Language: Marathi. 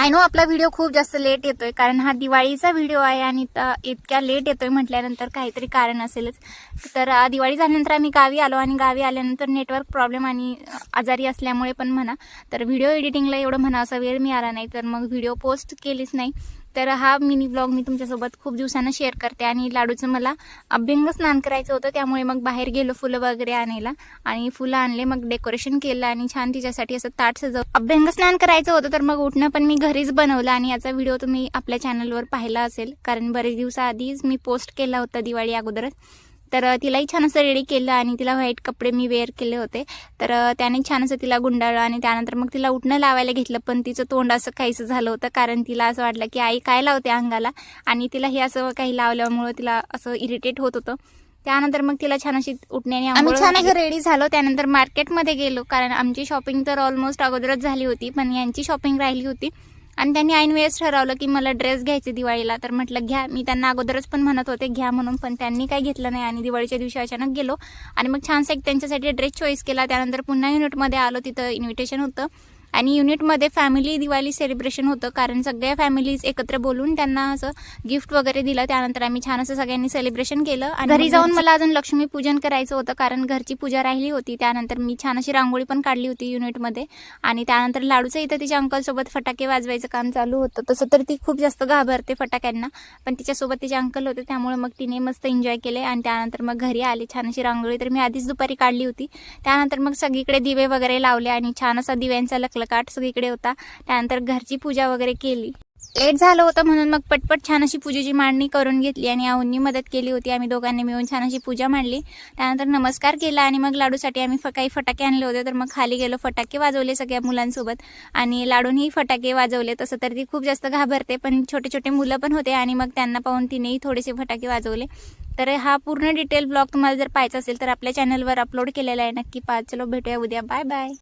आय नो आपला व्हिडिओ खूप जास्त लेट येतोय, कारण हा दिवाळीचा व्हिडिओ आहे आणि इतक्या लेट येतोय म्हटल्यानंतर काहीतरी कारण असेलच. तर दिवाळी झाल्यानंतर आम्ही गावी आलो आणि गावी आल्यानंतर नेटवर्क प्रॉब्लेम आणि आजारी असल्यामुळे पण म्हणा, तर व्हिडिओ एडिटिंगला एवढं म्हणा असा वेळ मिळाला नाही, तर मग व्हिडिओ पोस्ट केलीच नाही. तर हा मिनी ब्लॉग मी तुमच्यासोबत खूप दिवसांना शेअर करते. आणि लाडूचं मला अभ्यंग स्नान करायचं होतं, त्यामुळे मग बाहेर गेलो फुलं वगैरे आणायला आणि फुलं आणले, मग डेकोरेशन केलं आणि छान तिच्यासाठी असं ताट सजवलं. अभ्यंग स्नान करायचं होतं, तर मग उठणं पण मी घरीच बनवलं आणि याचा व्हिडिओ तुम्ही आपल्या चॅनलवर पाहिला असेल, कारण बरेच दिवसाआधीच मी पोस्ट केला होता दिवाळी अगोदरच. तर तिलाही छान असं रेडी केलं आणि तिला व्हाईट कपडे मी वेअर केले होते. तर त्याने छान असं तिला गुंडाळलं आणि त्यानंतर मग तिला उठणं लावायला घेतलं, पण तिचं तोंड असं काहीसं झालं होतं, कारण तिला असं वाटलं की आई काय लावते अंगाला, आणि तिला हे असं काही लावल्यामुळे तिला असं इरिटेट होत होतं. त्यानंतर मग तिला छान अशी उठण्याने आम्ही छान असं रेडी झालो. त्यानंतर मार्केटमध्ये गेलो, कारण आमची शॉपिंग तर ऑलमोस्ट अगोदरच झाली होती, पण यांची शॉपिंग राहिली होती. आणि त्यांनी ऐन वेळेस ठरवलं की मला ड्रेस घ्यायचे दिवाळीला, तर म्हटलं घ्या. मी त्यांना अगोदरच पण म्हणत होते घ्या म्हणून, पण त्यांनी काही घेतलं नाही आणि दिवाळीच्या दिवशी अचानक गेलो आणि मग छानसा एक त्यांच्यासाठी ड्रेस चॉईस केला. त्यानंतर पुन्हा युनिटमध्ये आलो, तिथं इन्व्हिटेशन होतं आणि युनिटमध्ये फॅमिली दिवाळी सेलिब्रेशन होतं, कारण सगळ्या फॅमिलीज एकत्र बोलून त्यांना असं गिफ्ट वगैरे दिलं. त्यानंतर आम्ही छान असं सगळ्यांनी सेलिब्रेशन केलं आणि घरी जाऊन मला अजून लक्ष्मीपूजन करायचं होतं, कारण घरची पूजा राहिली होती. त्यानंतर मी छान अशी रांगोळी पण काढली होती युनिटमध्ये. आणि त्यानंतर लाडूचं इथं तिच्या अंकलसोबत फटाके वाजवायचं काम चालू होतं. तसं तर ती खूप जास्त घाबरते फटाक्यांना, पण तिच्यासोबत तिचे अंकल होते, त्यामुळे मग तिने मस्त एन्जॉय केले. आणि त्यानंतर मग घरी आले. छान अशी रांगोळी तर मी आधीच दुपारी काढली होती. त्यानंतर मग सगळीकडे दिवे वगैरे लावले आणि छान असा दिव्यांचा लखलखाट सगळीकडे होता. त्यानंतर घरची पूजा वगैरे केली. लेट झालं होतं म्हणून मग पटपट छान अशी पूजेची मांडणी करून घेतली आणि आऊंनी मदत केली होती. आम्ही दोघांनी मिळून छान अशी पूजा मांडली. त्यानंतर नमस्कार केला आणि मग लाडूसाठी आम्ही काही फटाके आणले होते, तर मग खाली गेलो, फटाके वाजवले सगळ्या मुलांसोबत आणि लाडूनही फटाके वाजवले. तसं तर ती खूप जास्त घाबरते, पण छोटे छोटे मुलं पण होते आणि मग त्यांना पाहून तिनेही थोडेसे फटाके वाजवले. तर हा पूर्ण डिटेल ब्लॉग तुम्हाला जर पाहायचा असेल तर आपल्या चॅनलवर अपलोड केलेला आहे, नक्की पहा. चलो भेटूया उद्या. Bye bye.